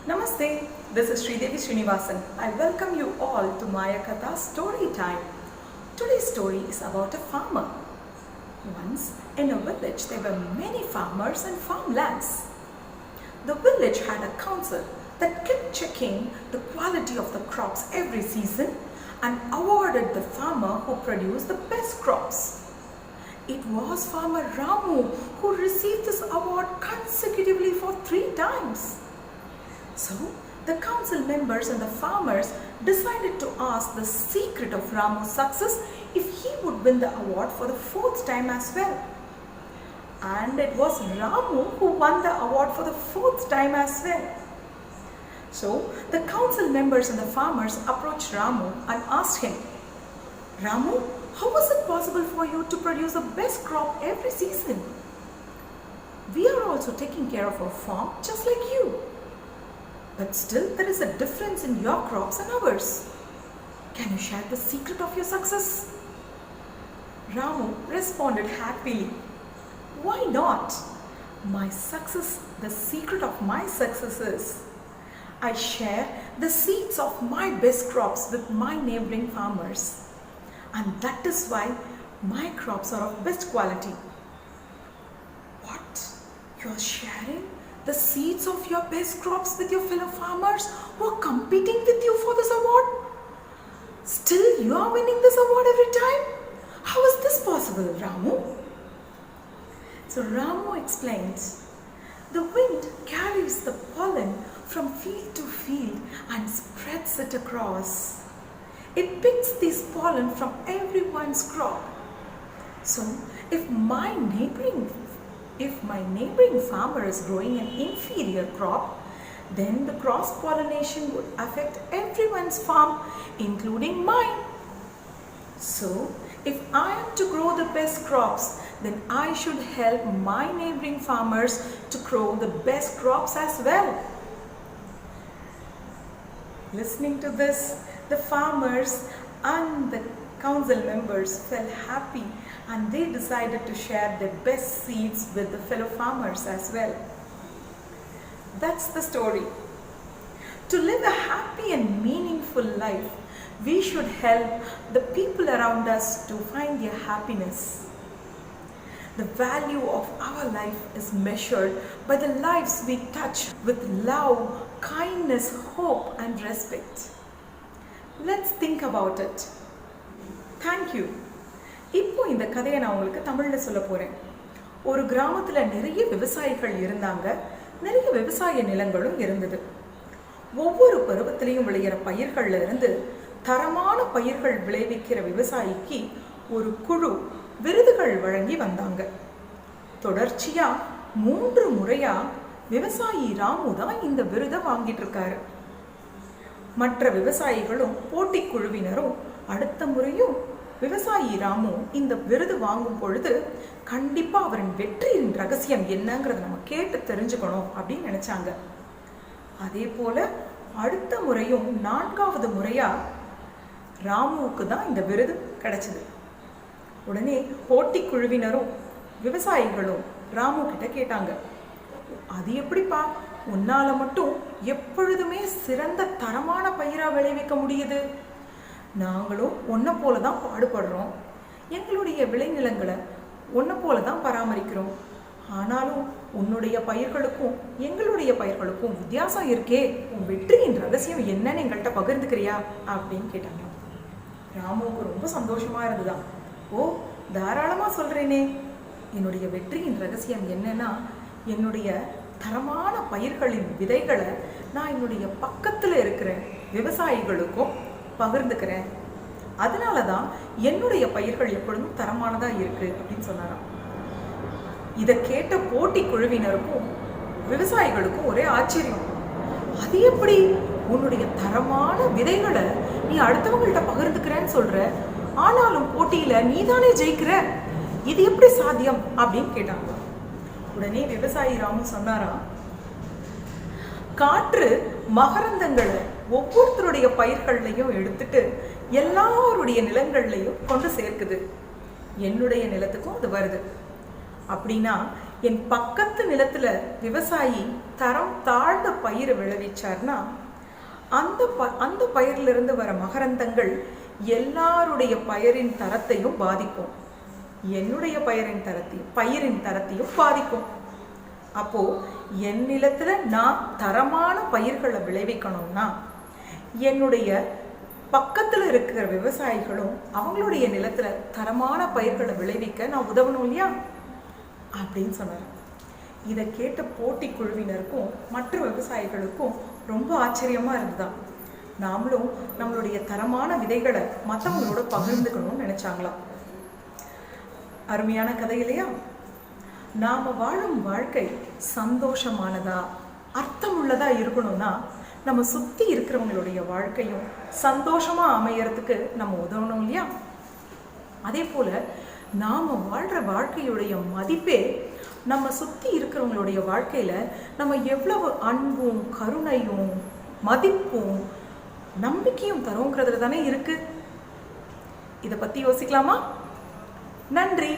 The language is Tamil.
Namaste, this is Sridevi Srinivasan. I welcome you all to Maya Katha Story Time. Today's story is about a farmer. Once in a village there were many farmers and farmlands. The village had a council that kept checking the quality of the crops every season and awarded the farmer who produced the best crops. It was Farmer Ramu who received this award consecutively for 3 times. So, the council members and the farmers decided to ask the secret of Ramu's success if he would win the award for the 4th time as well. And it was Ramu who won the award for the 4th time as well. So, the council members and the farmers approached Ramu and asked him, Ramu, how was it possible for you to produce the best crop every season? We are also taking care of our farm just like you. But still there is a difference in your crops and ours. Can you share the secret of your success? Ramu responded happily. Why not? My success, the secret of my success is I share the seeds of my best crops with my neighboring farmers. And that is why my crops are of best quality. What? You are sharing the seeds of your best crops with your fellow farmers who are competing with you for this award? Still you are winning this award every time? How is this possible, Ramu? So Ramu explains, the wind carries the pollen from field to field and spreads it across. It picks these pollen from everyone's crop. So if my neighboring farmer is growing an inferior crop, then the cross-pollination would affect everyone's farm, including mine. So if I am to grow the best crops, then I should help my neighboring farmers to grow the best crops as well. Listening to this, the farmers and the council members felt happy and they decided to share their best seeds with the fellow farmers as well. That's the story. To live a happy and meaningful life, we should help the people around us to find their happiness. The value of our life is measured by the lives we touch with love, kindness, hope and respect. Let's think about it. Thank you. இப்போ இந்த கதையை நான் உங்களுக்கு தமிழ்ல சொல்ல போறேன். ஒரு கிராமத்துல நிறைய விவசாயிகள் இருந்தாங்க. நிறைய விவசாய நிலங்களும் இருந்தது. ஒவ்வொரு பருவத்திலையும் விளையிற பயிர்கள்ல இருந்து தரமான பயிர்கள் விளைவிக்கிற விவசாயிக்கு ஒரு குழு விருதுகள் வழங்கி வந்தாங்க. தொடர்ச்சியா 3 முறையா விவசாயி ராமு தான் இந்த விருதை வாங்கிட்டு இருக்காரு. மற்ற விவசாயிகளும் போட்டி குழுவினரும் அடுத்த முறையும் விவசாயி ராமு இந்த விருது வாங்கும் பொழுது கண்டிப்பா அவரின் வெற்றியின் ரகசியம் என்னங்கிறத நம்ம கேட்டு தெரிஞ்சுக்கணும் அப்படின்னு நினைச்சாங்க. அதே போல அடுத்த முறையும் 4வது முறையா ராமுவுக்கு தான் இந்த விருது கிடைச்சது. உடனே போட்டி குழுவினரும் விவசாயிகளும் ராமு கிட்ட கேட்டாங்க, அது எப்படிப்பா உன்னால மட்டும் எப்பொழுதுமே சிறந்த தரமான பயிரா விளைவிக்க முடியுது? நாங்களும் உன்னை போல தான் பாடுபடுறோம், எங்களுடைய விளைநிலங்களை உன்னை போல தான் பராமரிக்கிறோம். ஆனாலும் உன்னுடைய பயிர்களுக்கும் எங்களுடைய பயிர்களுக்கும் வித்தியாசம் இருக்கே, உன் வெற்றியின் ரகசியம் என்னன்னு எங்கள்கிட்ட பகிர்ந்துக்கிறியா அப்படின்னு கேட்டாங்க. ராமுவுக்கு ரொம்ப சந்தோஷமா இருந்துதான். ஓ, தாராளமா சொல்றேனே. என்னுடைய வெற்றியின் ரகசியம் என்னன்னா, என்னுடைய தரமான பயிர்களின் விதைகளை நான் என்னுடைய பக்கத்துல இருக்கிற விவசாயிகளுக்கும் பகிர்ந்துக்கிறேன். அதனால தான் என்னுடைய பயிர்கள் எப்பொழுதும் தரமானதா இருக்கு அப்படின்னு சொன்னாராம். இதை கேட்ட போட்டி குழுவினருக்கும் விவசாயிகளுக்கும் ஒரே ஆச்சரியம். அது எப்படி உன்னுடைய தரமான விதைகளை நீ அடுத்தவங்கள்ட்ட பகிர்ந்துக்கிறேன்னு சொல்ற, ஆனாலும் போட்டியில நீதானே ஜெயிக்கிற, இது எப்படி சாத்தியம் அப்படின்னு கேட்டாங்க. உடனே விவசாயி ராமு சொன்னாராம், காற்று மகரந்தங்களை ஒவ்வொருத்தருடைய பயிர்கள்லையும் எடுத்துட்டு எல்லாருடைய நிலங்கள்லையும் கொண்டு சேர்க்குது. என்னுடைய நிலத்துக்கும் அது வருது. அப்படின்னா என் பக்கத்து நிலத்துல விவசாயி தரம் தாழ்ந்த பயிரை விளைவிச்சார்னா அந்த பயிரிலிருந்து வர மகரந்தங்கள் எல்லாருடைய பயிரின் தரத்தையும் பாதிக்கும். என்னுடைய பயிரின் தரத்தையும் பாதிக்கும். அப்போ என் நிலத்துல நான் தரமான பயிர்களை விளைவிக்கணும்னா என்னுடைய பக்கத்துல இருக்கிற விவசாயிகளும் அவங்களுடைய நிலத்துல தரமான பயிர்களை விளைவிக்க நான் உதவணும் இல்லையா அப்படின்னு சொன்னார். இதை கேட்ட போட்டி குழுவினருக்கும் மற்ற விவசாயிகளுக்கும் ரொம்ப ஆச்சரியமா இருந்ததா. நாமளும் நம்மளுடைய தரமான விதைகளை மற்றவங்களோட பகிர்ந்துக்கணும்னு நினைச்சாங்களாம். அருமையான கதை இல்லையா? நாம வாழும் வாழ்க்கை சந்தோஷமானதா அர்த்தமுள்ளதா இருக்கணும்னா நம்ம சுத்தி இருக்கிறவங்களுடைய வாழ்க்கையும் சந்தோஷமா அமையறதுக்கு நம்ம உதவணும் இல்லையா? அதே போல நாம வாழ்ற வாழ்க்கையுடைய மதிப்பே நம்ம சுத்தி இருக்கிறவங்களுடைய வாழ்க்கையில நம்ம எவ்வளவு அன்பும் கருணையும் மதிப்பும் நம்பிக்கையும் தரோங்கிறதுல தானே இருக்கு. இதை பத்தி யோசிக்கலாமா? நன்றி.